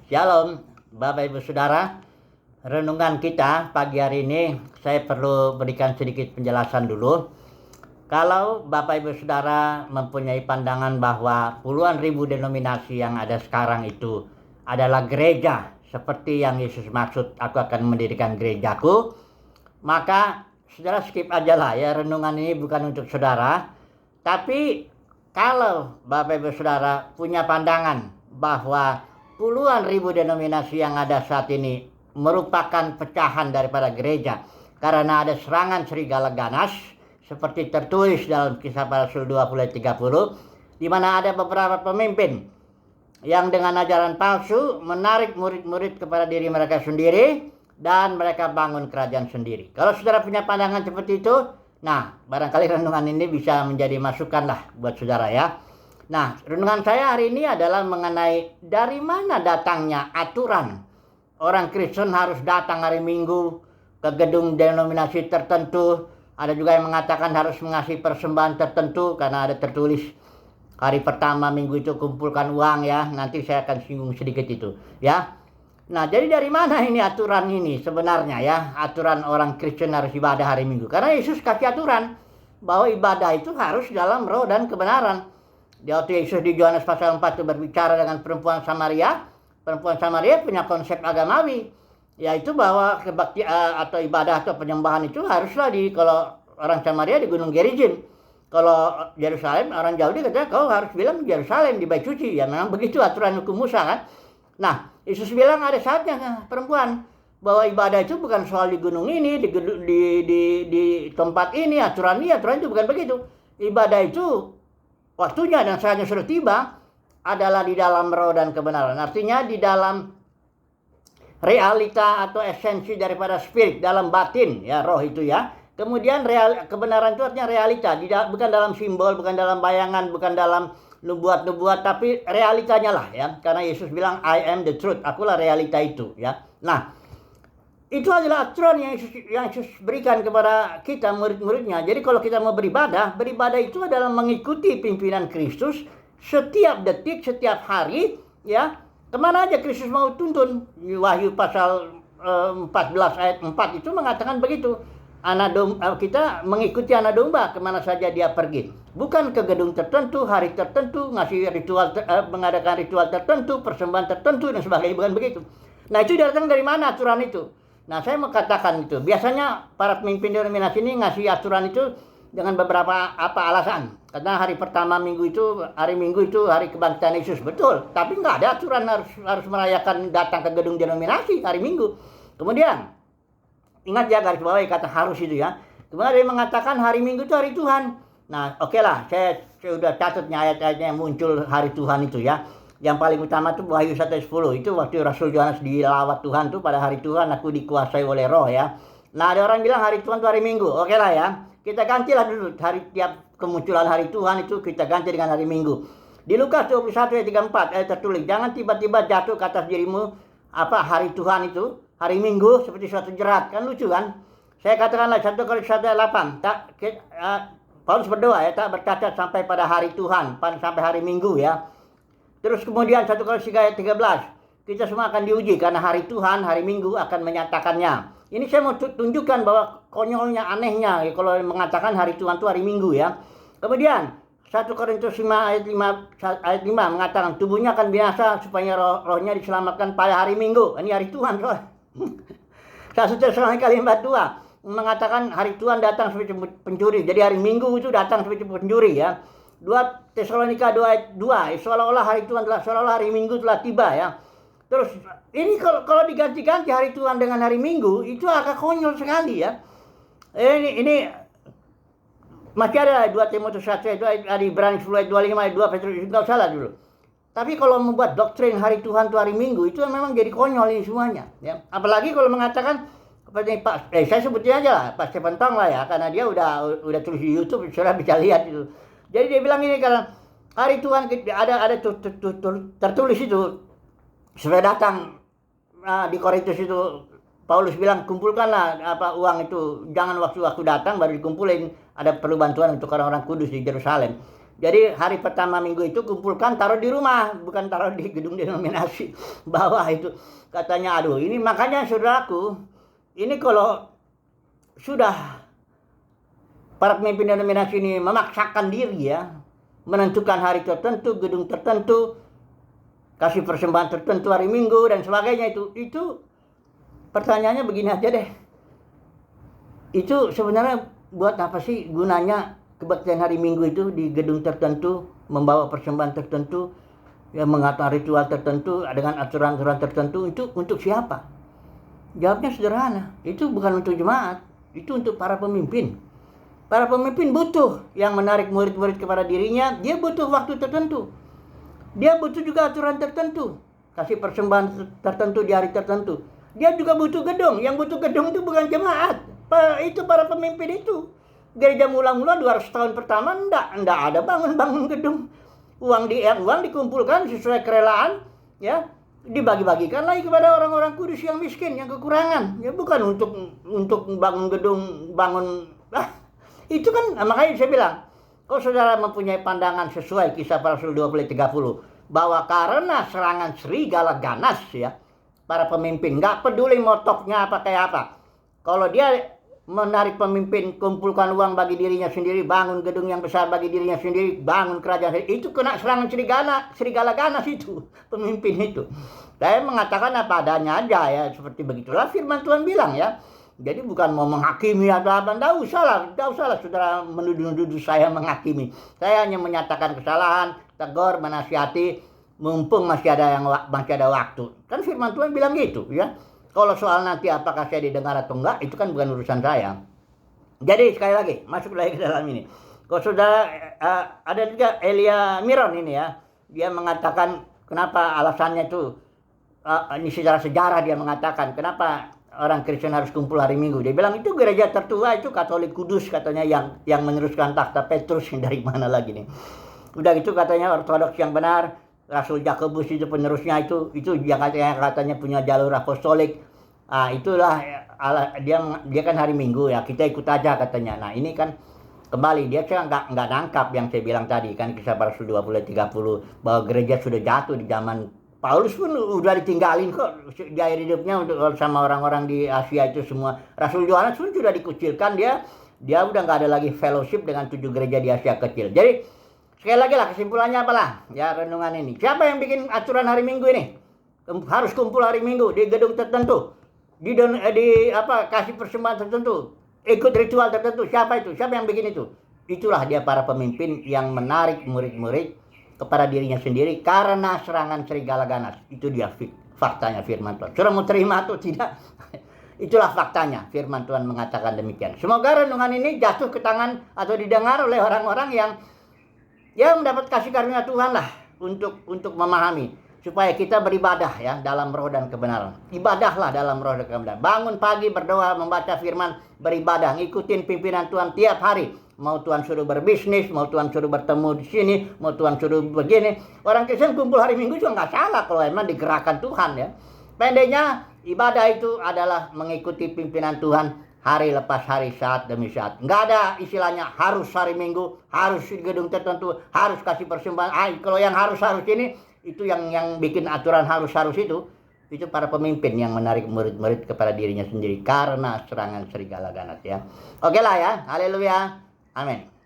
Shalom, Bapak Ibu Saudara. Renungan kita pagi hari ini, saya perlu berikan sedikit penjelasan dulu. Kalau Bapak Ibu Saudara mempunyai pandangan bahwa puluhan ribu denominasi yang ada sekarang itu adalah gereja, seperti yang Yesus maksud, aku akan mendirikan gerejaku, maka saudara skip aja lah ya, renungan ini bukan untuk saudara. Tapi kalau Bapak Ibu Saudara punya pandangan bahwa puluhan ribu denominasi yang ada saat ini merupakan pecahan daripada gereja karena ada serangan serigala ganas seperti tertulis dalam Kisah Para Rasul 20 ayat 30, di mana ada beberapa pemimpin yang dengan ajaran palsu menarik murid-murid kepada diri mereka sendiri dan mereka bangun kerajaan sendiri. Kalau saudara punya pandangan seperti itu, nah barangkali renungan ini bisa menjadi masukan lah buat saudara ya. Nah, renungan saya hari ini adalah mengenai dari mana datangnya aturan orang Kristen harus datang hari Minggu ke gedung denominasi tertentu. Ada juga yang mengatakan harus mengasih persembahan tertentu karena ada tertulis hari pertama minggu itu kumpulkan uang ya. Nanti saya akan singgung sedikit itu ya. Nah, jadi dari mana ini aturan ini sebenarnya ya? Aturan orang Kristen harus ibadah hari Minggu. Karena Yesus kasih aturan bahwa ibadah itu harus dalam roh dan kebenaran. Di waktu Yesus di Yohanes pasal 4 itu berbicara dengan perempuan Samaria. Perempuan Samaria punya konsep agamawi, yaitu bahwa kebaktian atau ibadah atau penyembahan itu haruslah kalau orang Samaria di Gunung Gerizim. Kalau Yerusalem, orang Yahudi katanya kau harus bilang Yerusalem di Bait Suci. Ya memang begitu aturan hukum Musa kan. Nah, Yesus bilang ada saatnya perempuan bahwa ibadah itu bukan soal di gunung ini, di tempat ini, aturan itu bukan begitu. Ibadah itu waktunya dan saatnya sudah tiba adalah di dalam roh dan kebenaran. Artinya di dalam realita atau esensi daripada spirit, dalam batin ya, roh itu ya. Kemudian kebenaran itu artinya realita, bukan dalam simbol, bukan dalam bayangan, bukan dalam nubuat-nubuat, tapi realitanya lah ya. Karena Yesus bilang I am the truth, akulah realita itu ya. Nah, itu adalah aturan yang Yesus berikan kepada kita murid-muridnya. Jadi kalau kita mau beribadah itu adalah mengikuti pimpinan Kristus setiap detik, setiap hari ya. Kemana aja Kristus mau tuntun. Wahyu pasal 14 ayat 4 itu mengatakan begitu. Kita mengikuti anak domba kemana saja dia pergi. Bukan ke gedung tertentu, hari tertentu, ngasih ritual, mengadakan ritual tertentu, persembahan tertentu dan sebagainya. Bukan begitu. Nah, itu datang dari mana aturan itu? Nah, saya mau katakan itu. Biasanya para pemimpin denominasi ini ngasih aturan itu dengan beberapa alasan. Karena hari pertama minggu itu, hari Minggu itu hari kebangkitan Yesus, betul. Tapi nggak ada aturan harus merayakan datang ke gedung denominasi hari Minggu. Kemudian, ingat ya garis bawahi kata harus itu ya. Kemudian ada yang mengatakan hari Minggu itu hari Tuhan. Nah, oke lah, saya sudah catatnya ayat-ayatnya yang muncul hari Tuhan itu ya. Yang paling utama itu Wahyu 1:10. Itu waktu Rasul Yohanes dilawat Tuhan tuh pada hari Tuhan aku dikuasai oleh roh ya. Nah, ada orang bilang hari Tuhan itu hari Minggu. Oke lah ya. Kita gantilah dulu tiap kemunculan hari Tuhan itu kita ganti dengan hari Minggu. Di Lukas 21 ayat 34 tertulis, jangan tiba-tiba jatuh ke atas dirimu hari Tuhan itu, hari Minggu seperti suatu jerat. Kan lucu kan? Saya katakanlah 1 Korintus 1 ayat 8. Paulus berdoa ya, tak bercacat sampai pada hari Tuhan, sampai hari Minggu ya. Terus kemudian 1 Korintus 3 ayat 13. Kita semua akan diuji karena hari Tuhan, hari Minggu akan menyatakannya. Ini saya mau tunjukkan bahwa konyolnya, anehnya ya, kalau mengatakan hari Tuhan itu hari Minggu ya. Kemudian 1 Korintus 5 ayat 5 mengatakan tubuhnya akan binasa supaya rohnya diselamatkan pada hari Minggu. Ini hari Tuhan soal. 1 Tesalonika 5:2 mengatakan hari Tuhan datang seperti pencuri. Jadi hari Minggu itu datang seperti pencuri ya. 2 Tesalonika 2 ayat 2, seolah-olah hari Tuhan seolah-olah hari Minggu telah tiba ya. Terus ini kalau diganti-ganti hari Tuhan dengan hari Minggu itu agak konyol sekali ya. Ini masih ada 2 Timotius 1 ayat 2, ada Ibrani 10 ayat 25 ayat 2 Petrus, enggak salah dulu. Tapi kalau membuat doktrin hari Tuhan itu hari Minggu itu memang jadi konyol ini semuanya ya. Apalagi kalau mengatakan seperti saya sebutin aja lah Pak Stephen Tong lah ya, karena dia udah tulis di YouTube, sudah bisa lihat itu. Jadi dia bilang ini karena hari Tuhan ada tertulis itu supaya datang di Korintus itu Paulus bilang kumpulkanlah uang itu, jangan waktu datang baru dikumpulin, ada perlu bantuan untuk orang-orang kudus di Yerusalem. Jadi hari pertama minggu itu kumpulkan, taruh di rumah, bukan taruh di gedung denominasi bawah itu. Katanya, aduh ini makanya saudaraku, ini kalau sudah para pemimpin denominasi ini memaksakan diri ya, menentukan hari tertentu, gedung tertentu, kasih persembahan tertentu hari Minggu dan sebagainya itu pertanyaannya begini aja deh. Itu sebenarnya buat apa sih gunanya kebaktian hari Minggu itu di gedung tertentu, membawa persembahan tertentu, yang mengatur ritual tertentu dengan aturan-aturan tertentu, itu untuk siapa? Jawabnya sederhana, itu bukan untuk jemaat, itu untuk para pemimpin. Para pemimpin butuh yang menarik murid-murid kepada dirinya, dia butuh waktu tertentu. Dia butuh juga aturan tertentu, kasih persembahan tertentu di hari tertentu. Dia juga butuh gedung, yang butuh gedung itu bukan jemaat, itu para pemimpin itu. Gereja mula-mula 200 tahun pertama enggak ada bangun gedung. Uang dikumpulkan sesuai kerelaan, ya, dibagi-bagikan lagi kepada orang-orang kudus yang miskin, yang kekurangan. Ya bukan untuk bangun gedung, itu kan makanya saya bilang, kalau saudara mempunyai pandangan sesuai Kisah Para Rasul 20-30 bahwa karena serangan serigala ganas ya, para pemimpin nggak peduli motoknya apa kayak apa. Kalau dia menarik pemimpin, kumpulkan uang bagi dirinya sendiri, bangun gedung yang besar bagi dirinya sendiri, bangun kerajaan sendiri, itu kena serangan serigala ganas itu, pemimpin itu. Saya mengatakan apa adanya aja ya, seperti begitulah firman Tuhan bilang ya. Jadi bukan mau menghakimi atau apa, tidak usahlah saudara menuduh saya menghakimi. Saya hanya menyatakan kesalahan, tegur, menasihati, mumpung masih ada waktu. Kan firman Tuhan bilang gitu ya. Kalau soal nanti apakah saya didengar atau enggak, itu kan bukan urusan saya. Jadi sekali lagi, masuk lagi ke dalam ini. Kalau saudara, ada juga Elia Miron ini ya, dia mengatakan kenapa alasannya itu, ini secara sejarah dia mengatakan kenapa orang Kristen harus kumpul hari Minggu. Dia bilang itu gereja tertua itu Katolik Kudus katanya yang meneruskan takhta Petrus, dari mana lagi nih. Udah gitu katanya Ortodoks yang benar, Rasul Yakobus itu penerusnya itu yang katanya punya jalur apostolik. Itulah dia kan hari Minggu ya, kita ikut aja katanya. Nah ini kan kembali dia nggak nangkap yang saya bilang tadi kan, Kisah Para Rasul 20-30 bahwa gereja sudah jatuh di zaman Paulus pun udah ditinggalin kok di akhir hidupnya untuk sama orang-orang di Asia itu semua. Rasul Yohanes pun sudah dikucilkan, dia udah nggak ada lagi fellowship dengan 7 gereja di Asia kecil. Jadi sekali lagi lah kesimpulannya apalah ya renungan ini. Siapa yang bikin aturan hari Minggu ini? Harus kumpul hari Minggu di gedung tertentu, di kasih persembahan tertentu, ikut ritual tertentu. Siapa itu? Siapa yang bikin itu? Itulah dia para pemimpin yang menarik murid-murid kepada dirinya sendiri karena serangan serigala ganas. Itu dia faktanya firman Tuhan. Sudah mau terima atau tidak? Itulah faktanya, firman Tuhan mengatakan demikian. Semoga renungan ini jatuh ke tangan atau didengar oleh orang-orang yang mendapat kasih karunia Tuhan lah untuk memahami, supaya kita beribadah ya dalam roh dan kebenaran. Ibadahlah dalam roh dan kebenaran. Bangun pagi berdoa, membaca firman, beribadah, ngikutin pimpinan Tuhan tiap hari. Mau Tuhan suruh berbisnis, mau Tuhan suruh bertemu di sini, mau Tuhan suruh begini. Orang Kristen kumpul hari Minggu juga nggak salah kalau emang digerakkan Tuhan ya. Pendeknya ibadah itu adalah mengikuti pimpinan Tuhan hari lepas hari, saat demi saat. Nggak ada istilahnya harus hari Minggu, harus di gedung tertentu, harus kasih persembahan. Kalau yang harus ini, itu yang bikin aturan harus itu para pemimpin yang menarik murid-murid kepada dirinya sendiri karena serangan serigala ganas ya. Oke lah ya, haleluya, amin.